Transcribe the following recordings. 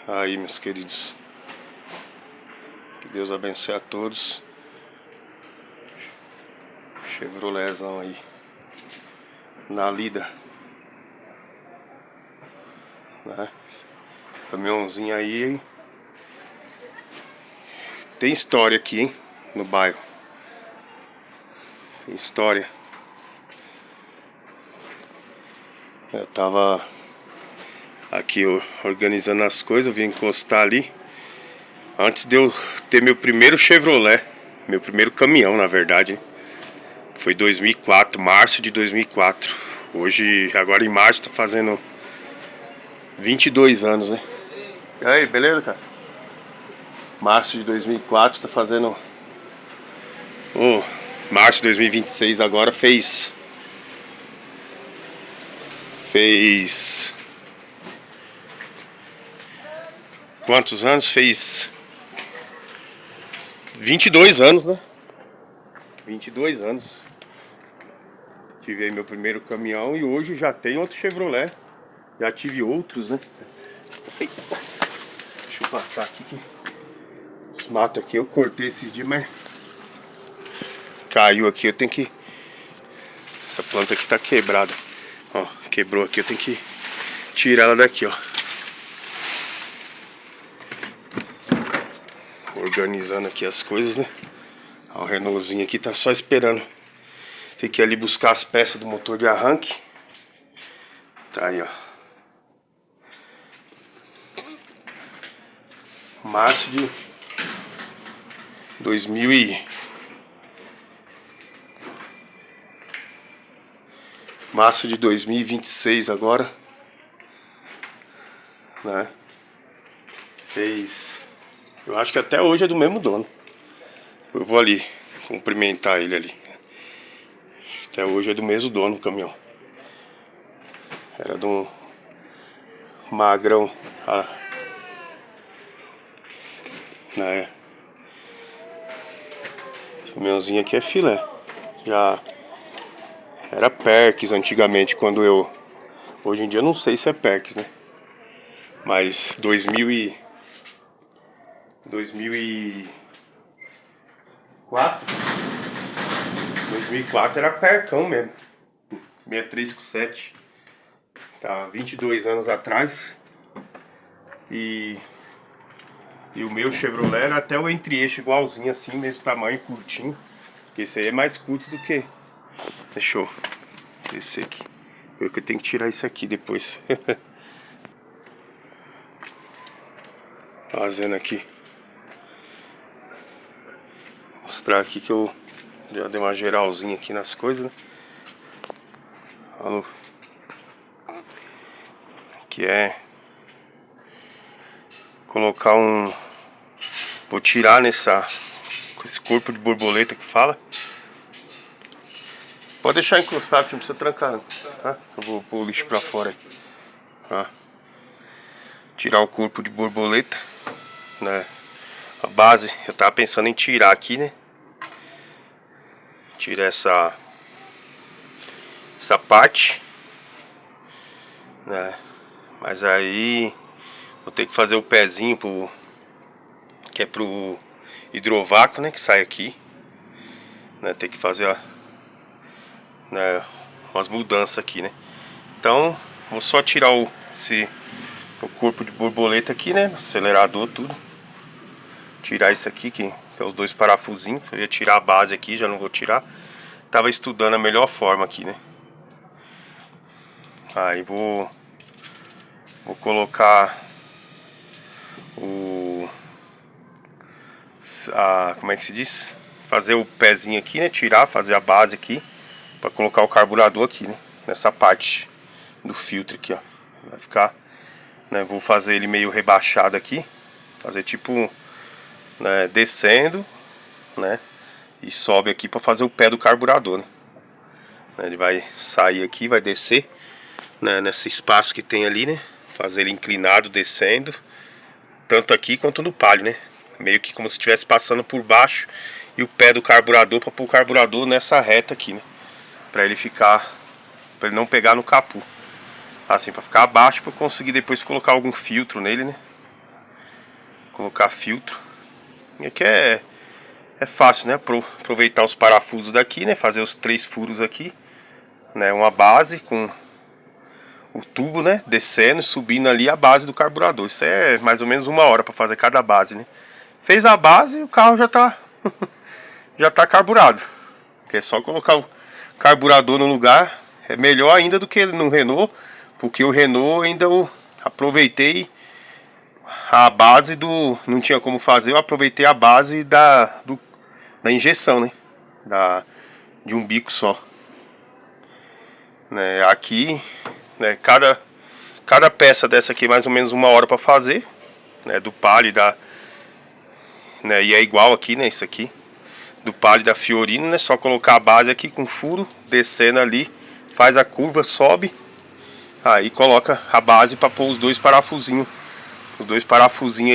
Aí, meus queridos, que Deus abençoe a todos. Chevroletzão aí na lida, né? Caminhãozinho aí. Tem história aqui, hein? No bairro tem história. Eu tava aqui organizando as coisas, eu vim encostar ali antes de eu ter meu primeiro Chevrolet, meu primeiro caminhão, na verdade. Foi 2004, março de 2004. Hoje, agora em março, tá fazendo 22 anos, né? E aí, beleza, cara? Março de 2004, tá fazendo... março de 2026 agora fez... Quantos anos? Fez 22 anos, né? 22 anos. Tive aí meu primeiro caminhão e hoje já tem outro Chevrolet. Já tive outros, né? Deixa eu passar aqui. Os matos aqui eu cortei esses dias, mas caiu aqui, eu tenho que... Essa planta aqui tá quebrada. Ó, quebrou aqui, eu tenho que tirar ela daqui, ó. Organizando aqui as coisas, né? Ó, o Renaultzinho aqui tá só esperando. Tem que ir ali buscar as peças do motor de arranque. Tá aí, ó. Março de 2000 e... Março de 2026 agora, né? Fez... Eu acho que até hoje é do mesmo dono. Eu vou ali cumprimentar ele ali. Até hoje é do mesmo dono o caminhão. Era de um magrão. Né? Esse caminhãozinho aqui é filé. Já era Perkins antigamente, quando eu... Hoje em dia eu não sei se é Perkins, né? Mas 2004 era Percão mesmo. 6357. Tá, 22 anos atrás. E o meu Chevrolet era até o entre-eixo igualzinho assim, nesse tamanho, curtinho. Porque esse aí é mais curto do que... Deixa eu descer aqui. Eu tenho que tirar isso aqui depois. Fazendo aqui. Mostrar aqui que eu já dei uma geralzinha aqui nas coisas, né? Alô. Que é colocar um... Vou tirar com esse corpo de borboleta que fala. Pode deixar encostado, não precisa trancar não. Tá? Eu vou pôr o lixo pra fora aí. Tá? Tirar o corpo de borboleta, né? A base, eu tava pensando em tirar aqui, né? Tirar essa parte, né? Mas aí vou ter que fazer o pezinho que é pro hidrovácuo, né? Que sai aqui, né? Tem que fazer, ó, né, umas mudanças aqui, né? Então vou só tirar o corpo de borboleta aqui, né? Acelerador, tudo. Tirar isso aqui que é os dois parafusinhos. Eu ia tirar a base aqui, já não vou tirar. Tava estudando a melhor forma aqui, né? Aí vou colocar como é que se diz? Fazer o pezinho aqui, né? Tirar, fazer a base aqui para colocar o carburador aqui, né? Nessa parte do filtro aqui, ó. Vai ficar, né? Vou fazer ele meio rebaixado aqui, fazer tipo, né, descendo, né? E sobe aqui para fazer o pé do carburador, né? Ele vai sair aqui, vai descer, né, nesse espaço que tem ali, né? Fazer ele inclinado, descendo, tanto aqui quanto no palio, né? Meio que como se estivesse passando por baixo. E o pé do carburador para pôr o carburador nessa reta aqui, né? Para ele ficar, para ele não pegar no capô. Assim, para ficar abaixo, para conseguir depois colocar algum filtro nele, né? Colocar filtro. E aqui é fácil, né? Aproveitar os parafusos daqui, né? Fazer os 3 furos aqui, né? Uma base com o tubo, né? Descendo, subindo ali a base do carburador. Isso é mais ou menos 1 hora para fazer cada base, né? Fez a base, o carro já tá já tá carburado. Que é só colocar o carburador no lugar. É melhor ainda do que no Renault, porque o Renault ainda eu aproveitei a base do... Não tinha como fazer, eu aproveitei a base da injeção, né? De um bico só. Né? Aqui, né, cada peça dessa aqui mais ou menos 1 hora para fazer, né? Do Palio né? E é igual aqui, né? Isso aqui do Palio da Fiorino, né? Só colocar a base aqui com furo, descendo ali, faz a curva, sobe, aí coloca a base para pôr os 2 parafusinhos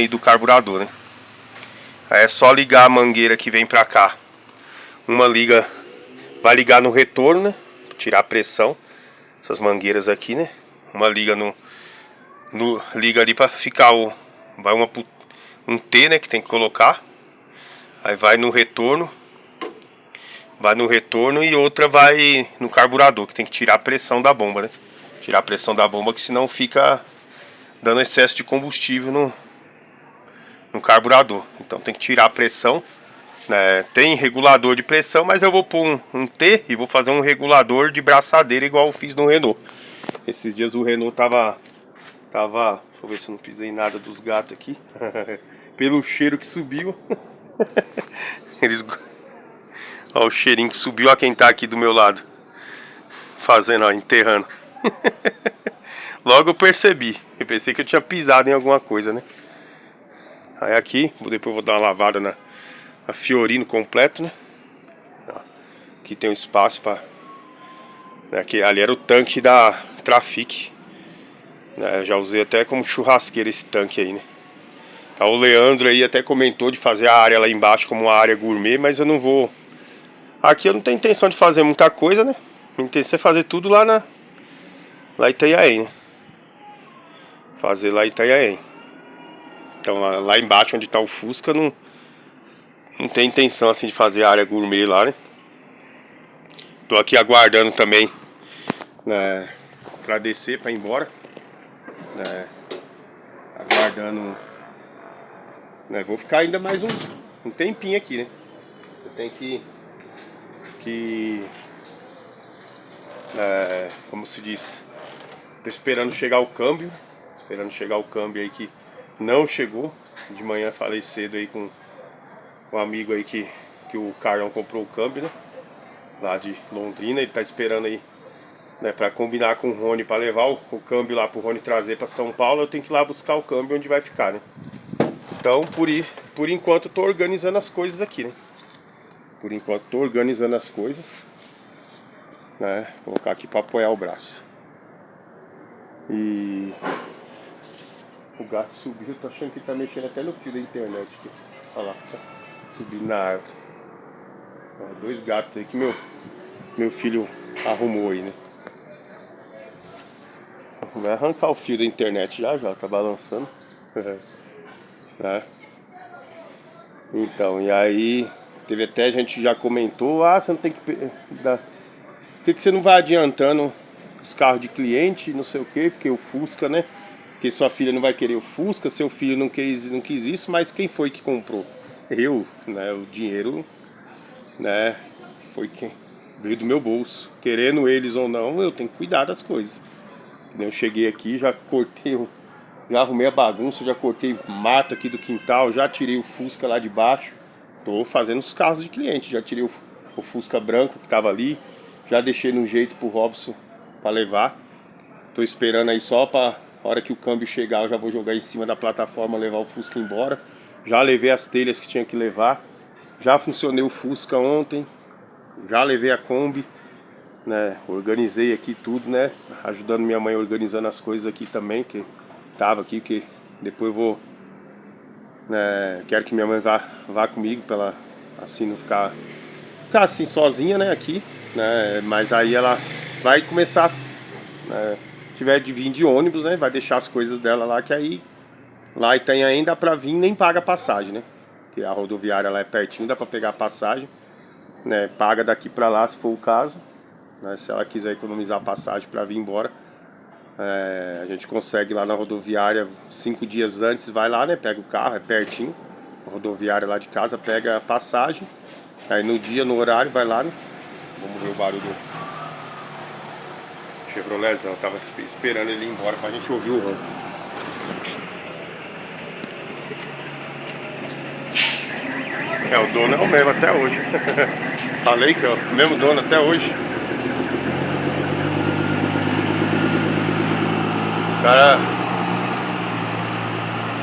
aí do carburador, né? Aí é só ligar a mangueira que vem pra cá. Uma liga, vai ligar no retorno, né? Tirar a pressão. Essas mangueiras aqui, né? Uma liga liga ali pra ficar vai um T, né? Que tem que colocar. Aí vai no retorno. E outra vai no carburador, que tem que tirar a pressão da bomba, né? Tirar a pressão da bomba, que senão fica dando excesso de combustível no carburador. Então tem que tirar a pressão, né? Tem regulador de pressão, mas eu vou pôr um T e vou fazer um regulador de braçadeira igual eu fiz no Renault. Esses dias o Renault tava deixa eu ver se eu não pisei nada dos gatos aqui. Pelo cheiro que subiu. Olha o cheirinho que subiu. Olha quem tá aqui do meu lado fazendo, ó, enterrando. Logo eu percebi. Eu pensei que eu tinha pisado em alguma coisa, né? Aí aqui, depois eu vou dar uma lavada na Fiorino completo, né? Aqui tem um espaço para... Aqui, ali era o tanque da Trafic, né? Eu já usei até como churrasqueira esse tanque aí, né? O Leandro aí até comentou de fazer a área lá embaixo como uma área gourmet, mas eu não vou... Aqui eu não tenho intenção de fazer muita coisa, né? Minha intenção é fazer tudo lá em Itanhaém, né? Fazer lá em Itanhaém. Então lá embaixo onde tá o Fusca não tem intenção assim de fazer a área gourmet lá, né? Tô aqui aguardando também, né, pra descer, pra ir embora, né? Aguardando, né? Vou ficar ainda mais um tempinho aqui, né? Eu tenho que como se diz, tô esperando chegar o câmbio. Esperando chegar o câmbio aí que não chegou. De manhã falei cedo aí com um amigo aí que o Carlão comprou o câmbio, né? Lá de Londrina, ele tá esperando aí, né, pra combinar com o Rony pra levar o câmbio lá pro Rony trazer pra São Paulo. Eu tenho que ir lá buscar o câmbio onde vai ficar, né? Então por enquanto eu tô organizando as coisas aqui, né? Por enquanto tô organizando as coisas, né? Vou colocar aqui pra apoiar o braço. E o gato subiu, tô achando que ele tá mexendo até no fio da internet aqui. Olha lá, subindo na árvore. Ó, 2 gatos aí que meu filho arrumou aí, né? Vai arrancar o fio da internet já, tá balançando. Né? Então, e aí teve até gente já comentou, você não tem que por que você não vai adiantando os carros de cliente, não sei o que, porque o Fusca, né? Porque sua filha não vai querer o Fusca, seu filho não quis isso, mas quem foi que comprou? Eu, né? O dinheiro, né? Foi quem veio do meu bolso. Querendo eles ou não, eu tenho que cuidar das coisas. Eu cheguei aqui, já já arrumei a bagunça, já cortei mato aqui do quintal, já tirei o Fusca lá de baixo. Tô fazendo os carros de cliente, já tirei o Fusca branco que tava ali, já deixei no jeito pro Robson pra levar. Tô esperando aí só pra hora que o câmbio chegar, eu já vou jogar em cima da plataforma, levar o Fusca embora. Já levei as telhas que tinha que levar. Já funcionei o Fusca ontem. Já levei a Kombi, né? Organizei aqui tudo, né? Ajudando minha mãe organizando as coisas aqui também, que tava aqui, que depois eu vou, né? Quero que minha mãe vá comigo pra ela assim não ficar assim sozinha, né? Aqui, né? Mas aí ela vai começar, né, tiver de vir de ônibus, né? Vai deixar as coisas dela lá, que aí Lá em Itanhaém dá pra vir, nem paga passagem, né? Porque a rodoviária lá é pertinho, dá pra pegar a passagem, né? Paga daqui pra lá, se for o caso, né? Se ela quiser economizar a passagem pra vir embora, a gente consegue lá na rodoviária 5 dias antes, vai lá, né? Pega o carro, é pertinho, a rodoviária lá de casa, pega a passagem, aí no dia, no horário, vai lá, né? Vamos ver o barulho do Chevroletzão, tava esperando ele ir embora pra gente ouvir o ronco. O dono é o mesmo até hoje. Falei que é o mesmo dono até hoje. O cara,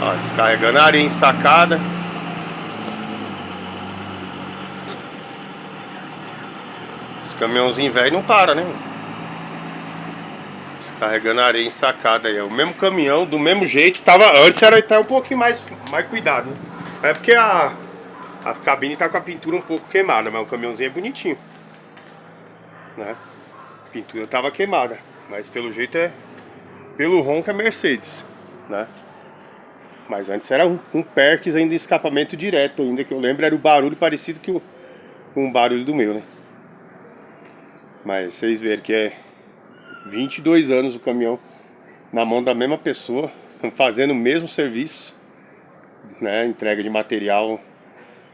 ó, descarregando a areia ensacada. Esse caminhãozinho velho não para, né? Descarregando a areia ensacada aí. É o mesmo caminhão, do mesmo jeito. Antes era até um pouquinho mais cuidado, né? É porque a cabine tá com a pintura um pouco queimada, mas o caminhãozinho é bonitinho, né? A pintura tava queimada, mas pelo jeito pelo ronco é Mercedes, né? Mas antes era um Perkins ainda, escapamento direto ainda, que eu lembro era o barulho parecido com o barulho do meu, né? Mas vocês verem que é 22 anos o caminhão na mão da mesma pessoa, fazendo o mesmo serviço, né? Entrega de material,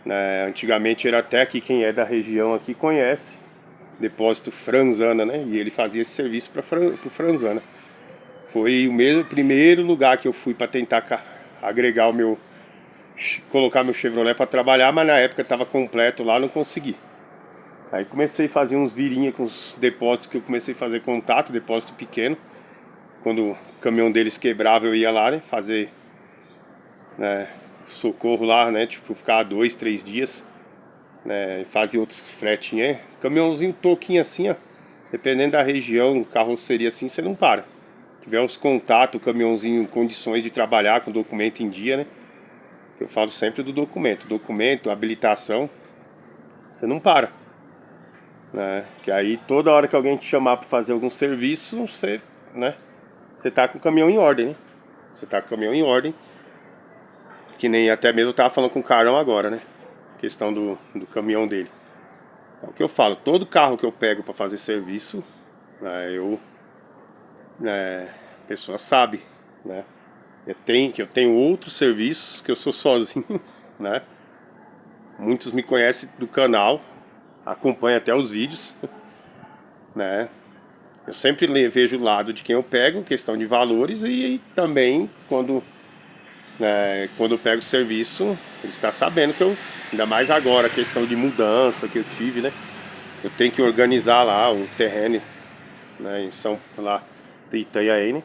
né? Antigamente era até aqui, quem é da região aqui conhece, depósito Franzana, né? E ele fazia esse serviço para o Franzana. Foi o primeiro lugar que eu fui para tentar agregar colocar meu Chevrolet para trabalhar, mas na época estava completo lá, não consegui. Aí comecei a fazer uns virinha com os depósitos que eu comecei a fazer contato, depósito pequeno. Quando o caminhão deles quebrava eu ia lá, né, fazer, né, socorro lá, né, tipo ficar 2, 3 dias, né, fazia outros fretinhos, caminhãozinho toquinho assim, ó, dependendo da região, carroceria assim, você não para. Se tiver os contatos, o caminhãozinho em condições de trabalhar com documento em dia, né, eu falo sempre do documento, habilitação, você não para, né, que aí toda hora que alguém te chamar para fazer algum serviço, você, né, você tá com o caminhão em ordem, né, você tá com o caminhão em ordem. Que nem até mesmo eu tava falando com o Carão agora, né? Questão do caminhão dele. É o que eu falo, todo carro que eu pego para fazer serviço, né, a pessoa sabe, né? Eu tenho outros serviços que eu sou sozinho, né? Muitos me conhecem do canal, acompanham até os vídeos, né? Eu sempre vejo o lado de quem eu pego, questão de valores, e também quando eu pego o serviço, ele está sabendo que ainda mais agora, a questão de mudança que eu tive, né? Eu tenho que organizar lá o terreno, né, lá de Itanhaém, né?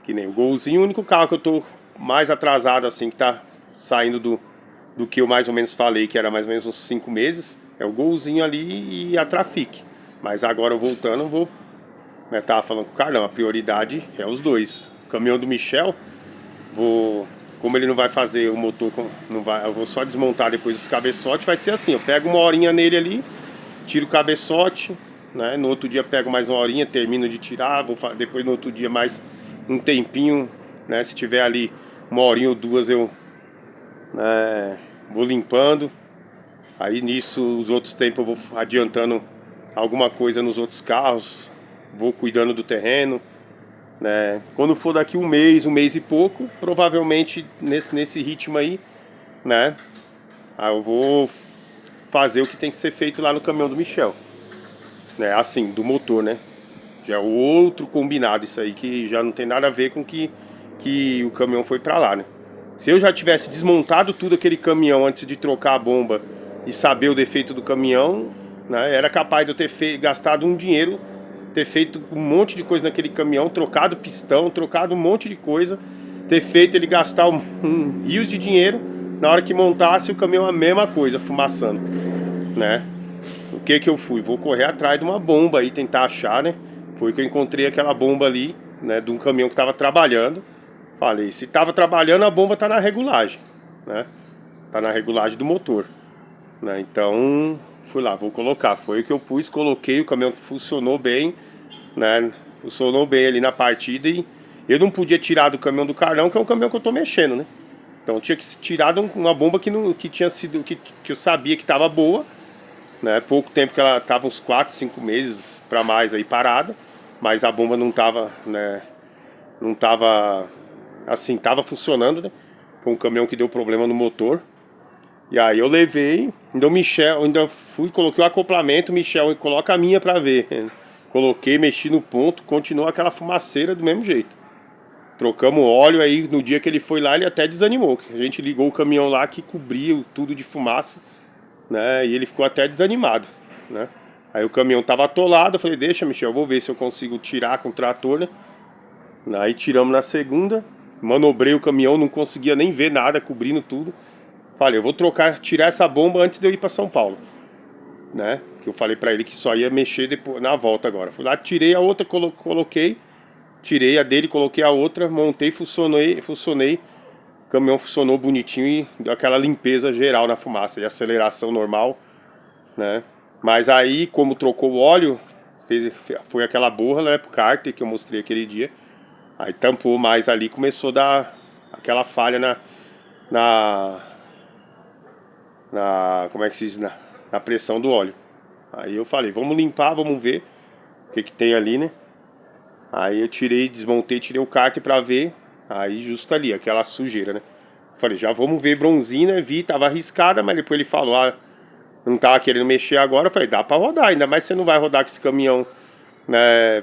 Que nem o Golzinho, o único carro que eu tô mais atrasado assim, que tá saindo do que eu mais ou menos falei, que era mais ou menos uns 5 meses, é o Golzinho ali e a Trafic. Mas agora eu voltando, eu vou, né, tava falando com o Carlão, a prioridade é os dois. O caminhão do Michel, como ele não vai fazer o motor, não vai, eu vou só desmontar depois os cabeçotes, vai ser assim, eu pego uma horinha nele ali, tiro o cabeçote, né, no outro dia pego mais uma horinha, termino de tirar, depois no outro dia mais um tempinho, né, se tiver ali uma horinha ou duas eu, né, vou limpando, aí nisso os outros tempos eu vou adiantando alguma coisa nos outros carros, vou cuidando do terreno, né? Quando for daqui um mês e pouco, provavelmente nesse ritmo aí, né? Aí eu vou fazer o que tem que ser feito lá no caminhão do Michel, né? Assim, do motor, né? Já é outro combinado isso aí, que já não tem nada a ver com que o caminhão foi pra lá, né? Se eu já tivesse desmontado tudo aquele caminhão antes de trocar a bomba e saber o defeito do caminhão, né? Era capaz de eu ter gastado um dinheiro, ter feito um monte de coisa naquele caminhão, trocado pistão, trocado um monte de coisa, ter feito ele gastar rios de dinheiro, na hora que montasse o caminhão a mesma coisa, fumaçando, né? O que eu fui? Vou correr atrás de uma bomba aí, tentar achar, né? Foi que eu encontrei aquela bomba ali, né, de um caminhão que estava trabalhando. Falei, se estava trabalhando, a bomba tá na regulagem, né? Tá na regulagem do motor, né? Então, fui lá, vou colocar. Foi o que eu pus, coloquei, o caminhão funcionou bem, né? Funcionou bem ali na partida Eu não podia tirar do caminhão do Carlão, que é um caminhão que eu tô mexendo, né? Então eu tinha que tirar uma bomba que tinha sido, que eu sabia que estava boa, né? Pouco tempo que ela tava, uns 4, 5 meses para mais aí parada, mas a bomba não tava, né? Não tava assim, tava funcionando, né? Foi um caminhão que deu problema no motor. E aí eu levei, ainda o Michel, ainda fui, coloquei o acoplamento, o Michel coloca a minha pra ver. Coloquei, mexi no ponto, continuou aquela fumaceira do mesmo jeito. Trocamos óleo, aí no dia que ele foi lá ele até desanimou. A gente ligou o caminhão lá que cobria tudo de fumaça, né? E ele ficou até desanimado, né? Aí o caminhão tava atolado, eu falei, deixa, Michel, vou ver se eu consigo tirar com o trator, né? Aí tiramos na segunda, manobrei o caminhão, não conseguia nem ver nada, cobrindo tudo. Falei, eu vou tirar essa bomba antes de eu ir para São Paulo, né? Que eu falei para ele que só ia mexer depois, na volta agora. Fui lá, tirei a outra, coloquei, tirei a dele, coloquei a outra, montei, funcionei. O caminhão funcionou bonitinho e deu aquela limpeza geral na fumaça e aceleração normal, né? Mas aí, como trocou o óleo, foi aquela borra, né, pro cárter que eu mostrei aquele dia. Aí tampou mais ali, começou a dar aquela falha na como é que se diz, na pressão do óleo. Aí eu falei, vamos limpar, vamos ver o que tem ali, né? Aí eu desmontei, tirei o cárter pra ver. Aí justo ali, aquela sujeira, né? Falei, já vamos ver bronzina, vi, tava arriscada, mas depois ele falou, não tava querendo mexer agora. Eu falei, dá pra rodar, ainda mais você não vai rodar com esse caminhão, né,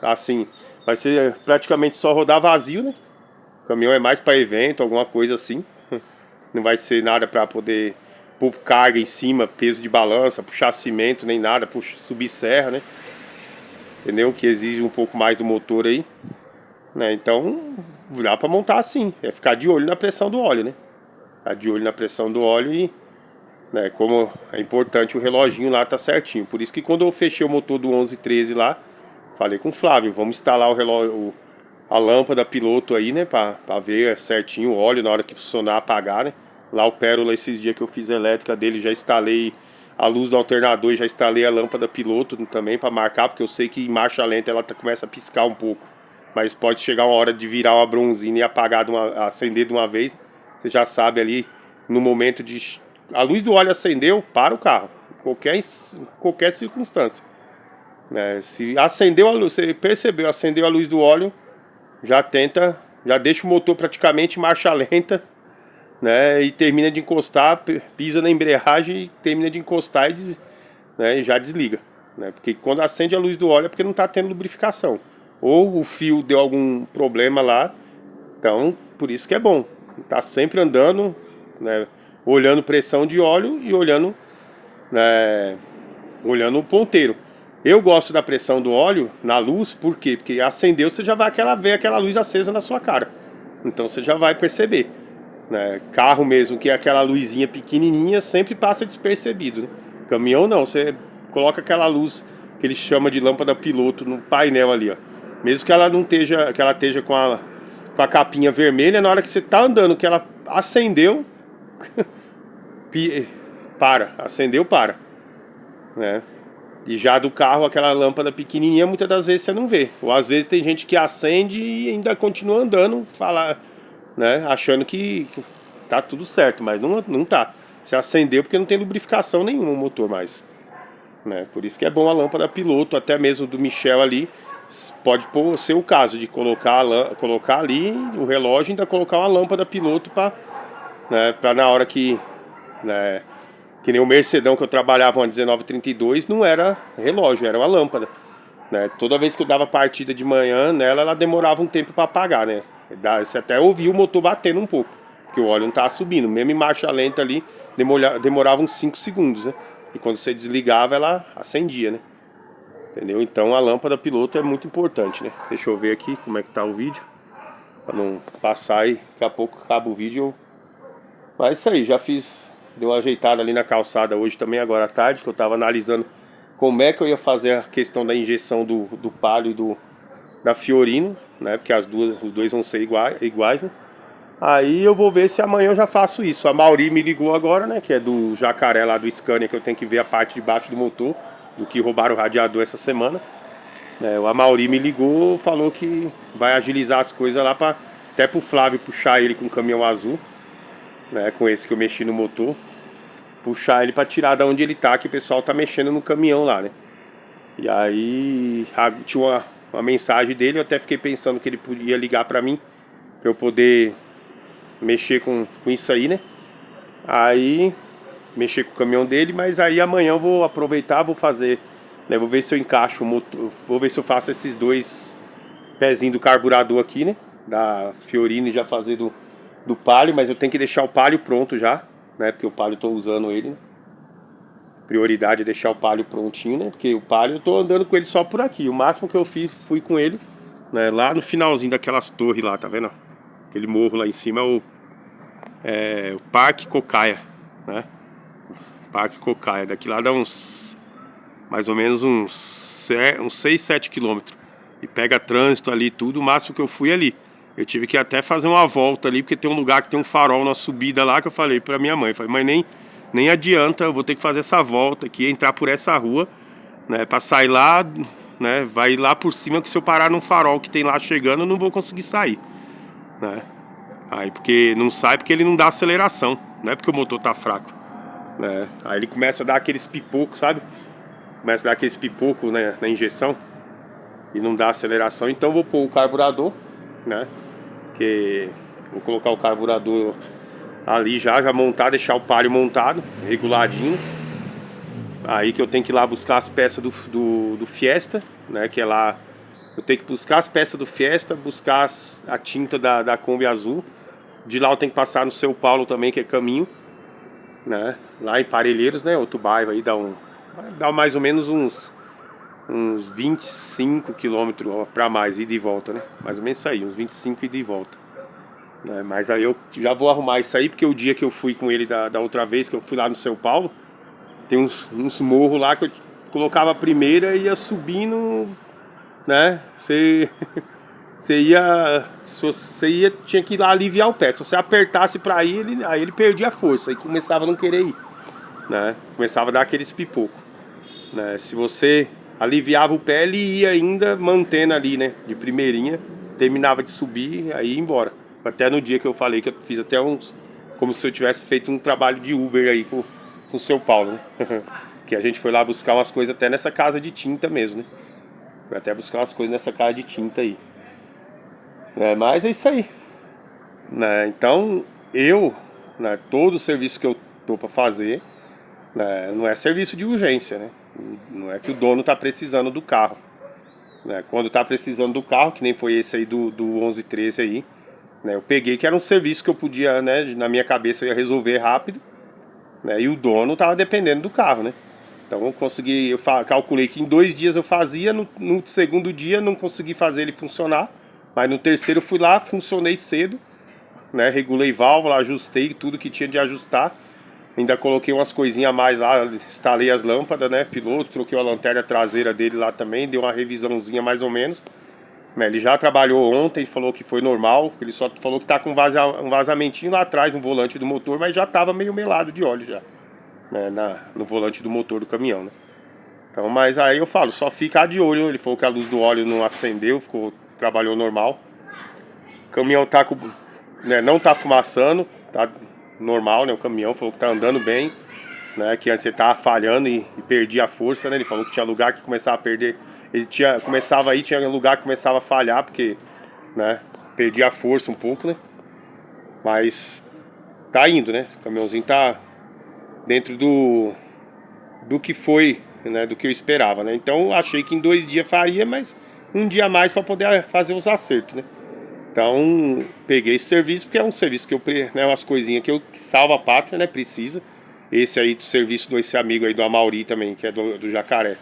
assim, vai ser praticamente só rodar vazio, né? O caminhão é mais pra evento, alguma coisa assim. Não vai ser nada para poder pôr carga em cima, peso de balança, puxar cimento, nem nada, subir serra, né? Entendeu? Que exige um pouco mais do motor aí, né? Então, dá para montar assim. É ficar de olho na pressão do óleo, né? Ficar de olho na pressão do óleo e, né, como é importante o reloginho lá tá certinho. Por isso que quando eu fechei o motor do 1113 lá, falei com o Flávio, vamos instalar o relógio, a lâmpada piloto aí, né? Pra ver certinho o óleo na hora que funcionar, apagar, né? Lá o Pérola, esses dias que eu fiz a elétrica dele, já instalei a luz do alternador e já instalei a lâmpada piloto também para marcar, porque eu sei que em marcha lenta ela começa a piscar um pouco. Mas pode chegar uma hora de virar uma bronzina e apagar, acender de uma vez. Você já sabe ali, no momento de... A luz do óleo acendeu, para o carro. Qualquer circunstância. Se acendeu a luz, você percebeu, acendeu a luz do óleo, já deixa o motor praticamente em marcha lenta, né, e termina de encostar, pisa na embreagem e termina de encostar né, e já desliga, né, porque quando acende a luz do óleo é porque não está tendo lubrificação, ou o fio deu algum problema lá, então por isso que é bom, tá sempre andando, né, olhando pressão de óleo e olhando, né, olhando o ponteiro. Eu gosto da pressão do óleo na luz, por quê? Porque acendeu, você já vai ver aquela luz acesa na sua cara, então você já vai perceber. Né? Carro mesmo, que é aquela luzinha pequenininha, sempre passa despercebido, né? Caminhão não, você coloca aquela luz que ele chama de lâmpada piloto no painel ali, ó. Mesmo que ela não esteja, que ela esteja com a capinha vermelha, na hora que você tá andando, que ela acendeu, acendeu, né? E já do carro, aquela lâmpada pequenininha, muitas das vezes você não vê. Ou às vezes tem gente que acende e ainda continua andando, né, achando que tá tudo certo, mas não tá. Você acendeu porque não tem lubrificação nenhuma no motor mais, né? Por isso que é bom a lâmpada piloto, até mesmo do Michel ali. Pode ser o caso de colocar ali o relógio e ainda colocar uma lâmpada piloto né, na hora que, né, que nem o Mercedão que eu trabalhava, uma 1932, não era relógio, era uma lâmpada, né? Toda vez que eu dava partida de manhã nela, ela demorava um tempo para apagar, né? Você até ouvia o motor batendo um pouco, porque o óleo não estava subindo. Mesmo em marcha lenta ali, demorava uns 5 segundos, né? E quando você desligava, ela acendia, né? Entendeu? Então a lâmpada piloto é muito importante, né? Deixa eu ver aqui como é que tá o vídeo, para não passar e daqui a pouco acaba o vídeo. Mas é isso aí, dei uma ajeitada ali na calçada hoje também, agora à tarde, que eu tava analisando como é que eu ia fazer a questão da injeção do Palio e da Fiorino, né? Porque os dois vão ser iguais, né? Aí eu vou ver se amanhã eu já faço isso. A Mauri me ligou agora, né? Que é do Jacaré lá do Scania, que eu tenho que ver a parte de baixo do motor, do que roubaram o radiador essa semana, O Amauri me ligou, falou que vai agilizar as coisas lá para até pro Flávio puxar ele com o caminhão azul, né? Com esse que eu mexi no motor, puxar ele para tirar da onde ele tá, que o pessoal tá mexendo no caminhão lá, né? E aí tinha uma mensagem dele, eu até fiquei pensando que ele podia ligar para mim, para eu poder mexer com isso aí, né? Aí mexer com o caminhão dele, mas aí amanhã eu vou aproveitar, vou fazer, né? Vou ver se eu encaixo o motor, vou ver se eu faço esses dois pezinhos do carburador aqui, né? Da Fiorino e já fazer do Palio, mas eu tenho que deixar o Palio pronto já, né? Porque o Palio eu tô usando ele, né? Prioridade é deixar o Palio prontinho, né? Porque o Palio eu tô andando com ele só por aqui. O máximo que eu fui com ele, né? Lá no finalzinho daquelas torres lá, tá vendo? Aquele morro lá em cima é o Parque Cocaia, né? Parque Cocaia. Daqui lá dá mais ou menos uns 6, 7 quilômetros. E pega trânsito ali tudo, o máximo que eu fui ali. Eu tive que até fazer uma volta ali, porque tem um lugar que tem um farol na subida lá, que eu falei pra minha mãe. Falei, mãe, nem adianta, eu vou ter que fazer essa volta aqui, entrar por essa rua, né? Pra sair lá, né? Vai lá por cima, que se eu parar num farol que tem lá chegando, eu não vou conseguir sair, né? Aí porque não sai porque ele não dá aceleração, não é porque o motor tá fraco, né? Aí ele começa a dar aqueles pipocos, sabe? Começa a dar aqueles pipocos, né, na injeção e não dá aceleração. Então eu vou pôr o carburador, né? Que vou colocar o carburador ali já montar, deixar o Palio montado, reguladinho. Aí que eu tenho que ir lá buscar as peças do Fiesta, né? Que é lá, eu tenho que buscar as peças do Fiesta, buscar a tinta da Kombi azul. De lá eu tenho que passar no Seu Paulo também, que é caminho, né? Lá em Parelheiros, né? Outro bairro aí dá mais ou menos uns 25 quilômetros pra mais, ida e volta, né? Mais ou menos isso aí, uns 25 ida e volta, né? Mas aí eu já vou arrumar isso aí, porque o dia que eu fui com ele da outra vez, que eu fui lá no São Paulo, tem uns morros lá que eu colocava a primeira e ia subindo, né? Você tinha que ir lá aliviar o pé. Se você apertasse pra ir, aí ele perdia a força, aí começava a não querer ir, né? Começava a dar aqueles pipocos, né? Se você aliviava o pé, ele ia ainda mantendo ali, né? De primeirinha, terminava de subir, aí ia embora. Até no dia que eu falei que eu fiz até como se eu tivesse feito um trabalho de Uber aí com o São Paulo, né? Que a gente foi lá buscar umas coisas até nessa casa de tinta mesmo, né? Foi até buscar umas coisas nessa casa de tinta aí. Mas é isso aí, né? Então né, todo o serviço que eu tô para fazer, né, não é serviço de urgência, né? Não é que o dono tá precisando do carro, né? Quando tá precisando do carro, que nem foi esse aí do 1113 aí, né? Eu peguei que era um serviço que eu podia, né? Na minha cabeça eu ia resolver rápido, né? E o dono tava dependendo do carro, né? Então eu calculei que em 2 dias eu fazia, no segundo dia não consegui fazer ele funcionar. Mas no terceiro eu fui lá, funcionei cedo, né? Regulei válvula, ajustei tudo que tinha de ajustar. Ainda coloquei umas coisinhas a mais lá, instalei as lâmpadas, né? Piloto, troquei a lanterna traseira dele lá também, deu uma revisãozinha mais ou menos. Ele já trabalhou ontem, falou que foi normal, ele só falou que tá com um vazamentinho lá atrás no volante do motor, mas já tava meio melado de óleo já, né? No volante do motor do caminhão, né? Então, mas aí eu falo, só ficar de olho. Ele falou que a luz do óleo não acendeu, trabalhou normal. O caminhão tá né, não tá fumaçando, tá normal, né? O caminhão falou que tá andando bem, né? Que antes ele tava falhando e perdia a força, né? Ele falou que tinha lugar que começava a perder. Tinha lugar que começava a falhar, porque, né? Perdia a força um pouco, né? Mas tá indo, né? O caminhãozinho tá dentro do que foi, né? Do que eu esperava, né? Então achei que em 2 dias faria, mas um dia a mais para poder fazer os acertos, né? Então peguei esse serviço porque é um serviço que né, umas coisinhas que salva a pátria, né? Precisa. Esse aí do serviço desse amigo aí do Amauri também, que é do Jacaré.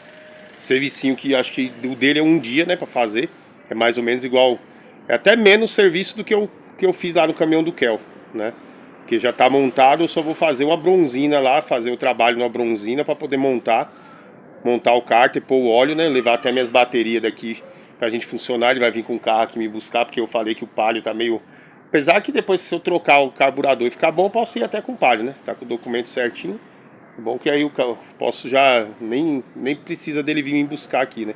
Servicinho que acho que o dele é um dia, né, para fazer. É mais ou menos igual, é até menos serviço do que eu fiz lá no caminhão do Kel, né? Que já tá montado, eu só vou fazer uma bronzina lá, fazer o trabalho numa bronzina para poder montar o cárter, pôr o óleo, né? Levar até minhas baterias daqui pra gente funcionar. Ele vai vir com o carro aqui me buscar, porque eu falei que o Palio tá meio... Apesar que depois, se eu trocar o carburador e ficar bom, eu posso ir até com o Palio, né? Tá com o documento certinho. Bom que aí eu posso já... Nem precisa dele vir me buscar aqui, né?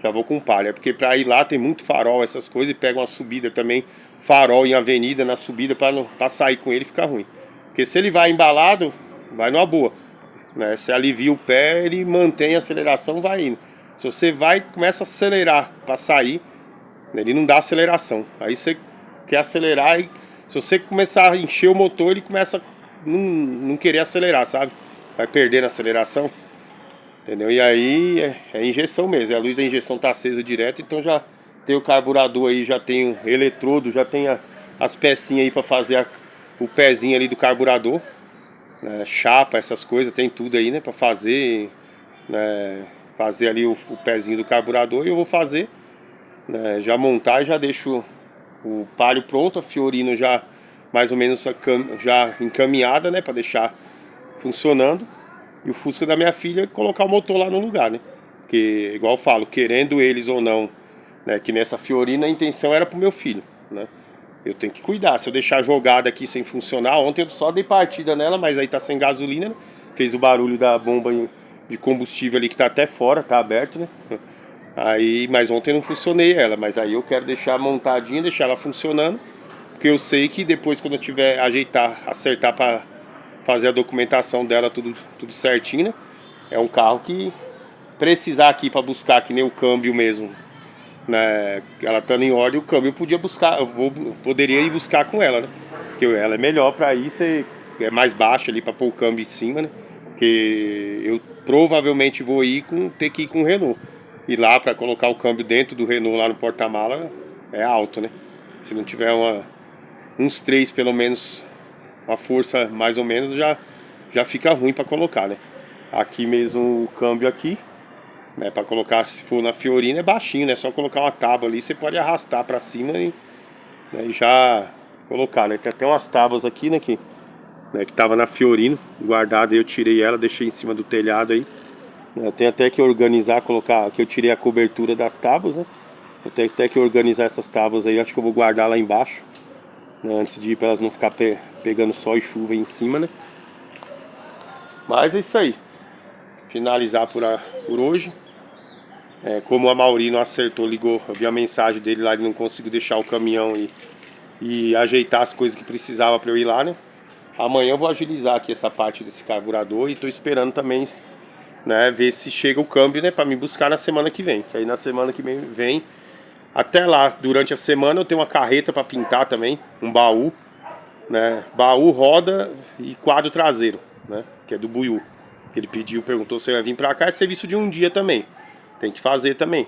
já vou com palha. Porque pra ir lá tem muito farol, essas coisas, e pega uma subida também, farol em avenida na subida pra sair com ele fica ruim. Porque se ele vai embalado, vai numa boa, né? Se alivia o pé, ele mantém a aceleração, vai indo. Se você vai, começa a acelerar pra sair, ele não dá aceleração. Aí você quer acelerar e se você começar a encher o motor, ele começa a não querer acelerar, sabe? Vai perdendo a aceleração. Entendeu? E aí é injeção mesmo. A luz da injeção tá acesa direto, então já tem o carburador aí, já tem o eletrodo, já tem as pecinhas aí pra fazer o pezinho ali do carburador, né? Chapa, essas coisas, tem tudo aí, né? Pra fazer, né? Fazer ali o pezinho do carburador e eu vou fazer, né? Já montar e já deixo o palio pronto, a Fiorino já mais ou menos já encaminhada, né, para deixar funcionando. E o Fusca da minha filha colocar o motor lá no lugar, né? Porque, igual eu falo, querendo eles ou não, né, que nessa Fiorino a intenção era pro meu filho, né? Eu tenho que cuidar, se eu deixar jogada aqui sem funcionar, ontem eu só dei partida nela, mas aí tá sem gasolina, né? Fez o barulho da bomba de combustível ali que tá até fora, tá aberto, né? Aí, mas ontem não funcionei ela, mas aí eu quero deixar montadinha, deixar ela funcionando, porque eu sei que depois quando eu tiver acertar para fazer a documentação dela tudo certinho, né? É um carro que precisar aqui para buscar que nem o câmbio mesmo, né? Ela estando em ordem, o câmbio eu podia buscar, poderia ir buscar com ela, né? Porque ela é melhor para ir, é mais baixa ali para pôr o câmbio em cima, né? Porque eu provavelmente vou ter que ir com o Renault. E lá para colocar o câmbio dentro do Renault lá no porta-mala é alto, né? Se não tiver uns 3 pelo menos, uma força mais ou menos, já fica ruim para colocar, né? Aqui mesmo o câmbio aqui, né, para colocar, se for na Fiorino é baixinho, né? Só colocar uma tábua ali, você pode arrastar para cima e, né, e já colocar, né? Tem até umas tábuas aqui, né, que tava na Fiorino guardada, eu tirei ela, deixei em cima do telhado aí. Eu tenho até que organizar, colocar, que eu tirei a cobertura das tábuas, né? Eu tenho até que organizar essas tábuas aí, acho que eu vou guardar lá embaixo, né? Antes de ir para elas não ficar pegando sol e chuva aí em cima, né? Mas é isso aí. Finalizar por hoje. Como a Mauri não acertou, ligou, eu vi a mensagem dele lá, ele não conseguiu deixar o caminhão e ajeitar as coisas que precisava para eu ir lá, né? Amanhã eu vou agilizar aqui essa parte desse carburador e tô esperando também, né, ver se chega o câmbio, né, para me buscar na semana que vem. Que aí na semana que vem, até lá, durante a semana eu tenho uma carreta para pintar também, um baú, né, baú, roda e quadro traseiro, né, que é do Buiú. Ele pediu, perguntou se eu ia vir para cá, é serviço de um dia também. Tem que fazer também,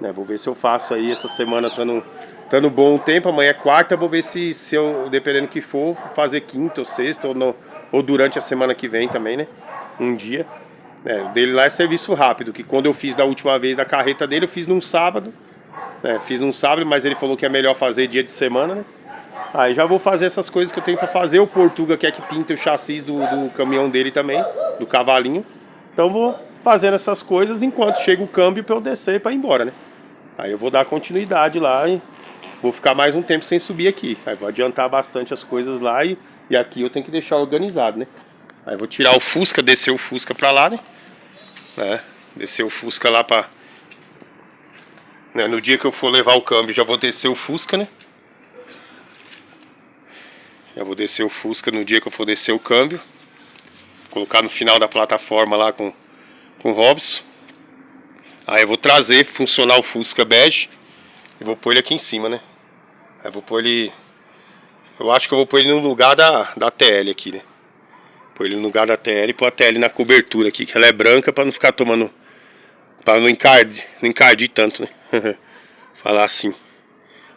né? Vou ver se eu faço aí essa semana, tando bom o tempo. Amanhã é quarta, vou ver se eu, dependendo do que for, fazer quinta ou sexta ou durante a semana que vem também, né? Um dia. O dele lá é serviço rápido, que quando eu fiz da última vez da carreta dele, eu fiz num sábado. Fiz num sábado, mas ele falou que é melhor fazer dia de semana, né? Aí já vou fazer essas coisas que eu tenho pra fazer. O Portuga quer que pinte o chassi do caminhão dele também, do cavalinho. Então vou fazendo essas coisas enquanto chega o câmbio pra eu descer pra ir embora, né? Aí eu vou dar continuidade lá e vou ficar mais um tempo sem subir aqui. Aí vou adiantar bastante as coisas lá e aqui eu tenho que deixar organizado, né? Aí vou tirar o Fusca, descer o Fusca pra lá, né? Descer o Fusca lá pra... né? No dia que eu for levar o câmbio já vou descer o Fusca, né? Já vou descer o Fusca no dia que eu for descer o câmbio. Colocar no final da plataforma lá com o Robson. Aí eu vou trazer, funcionar o Fusca bege e vou pôr ele aqui em cima, né? Aí vou pôr ele... eu acho que eu vou pôr ele no lugar da TL aqui, né? Pôr ele no lugar da TL e pôr a TL na cobertura aqui, que ela é branca pra não ficar tomando... pra não encardir tanto, né? Falar assim.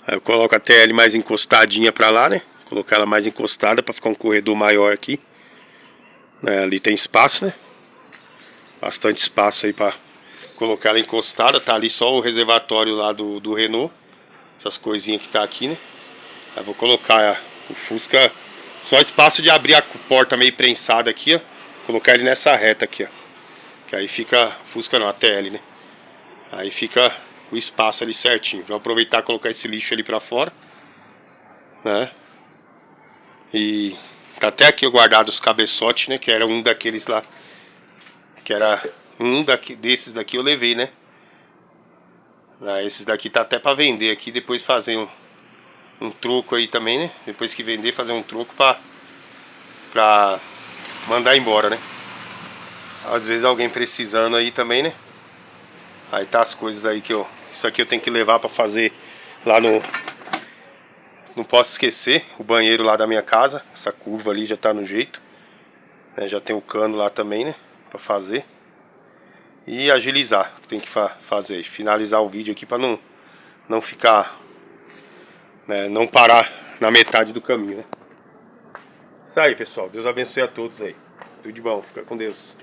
Aí eu coloco a TL mais encostadinha pra lá, né? Colocar ela mais encostada pra ficar um corredor maior aqui. Ali tem espaço, né? Bastante espaço aí pra colocar ela encostada. Tá ali só o reservatório lá do Renault. Essas coisinhas que tá aqui, né? Aí vou colocar o Fusca. Só espaço de abrir a porta meio prensada aqui, ó. Colocar ele nessa reta aqui, ó. Que aí fica... Fusca não, a TL, né? Aí fica o espaço ali certinho. Vou aproveitar e colocar esse lixo ali pra fora, né? E tá até aqui guardado os cabeçotes, né? Que era um daqueles lá. Que era um desses daqui eu levei, né? Esses daqui tá até pra vender aqui, depois fazer um troco aí também, né? Depois que vender, fazer um troco pra mandar embora, né? Às vezes alguém precisando aí também, né? Aí tá as coisas aí que eu... Isso aqui eu tenho que levar pra fazer lá no... Não posso esquecer, o banheiro lá da minha casa. Essa curva ali já tá no jeito, né? Já tem o cano lá também, né? Pra fazer. E agilizar, tem que fazer. Finalizar o vídeo aqui pra não ficar... né? Não parar na metade do caminho, né? Isso aí, pessoal. Deus abençoe a todos aí. Tudo de bom. Fica com Deus.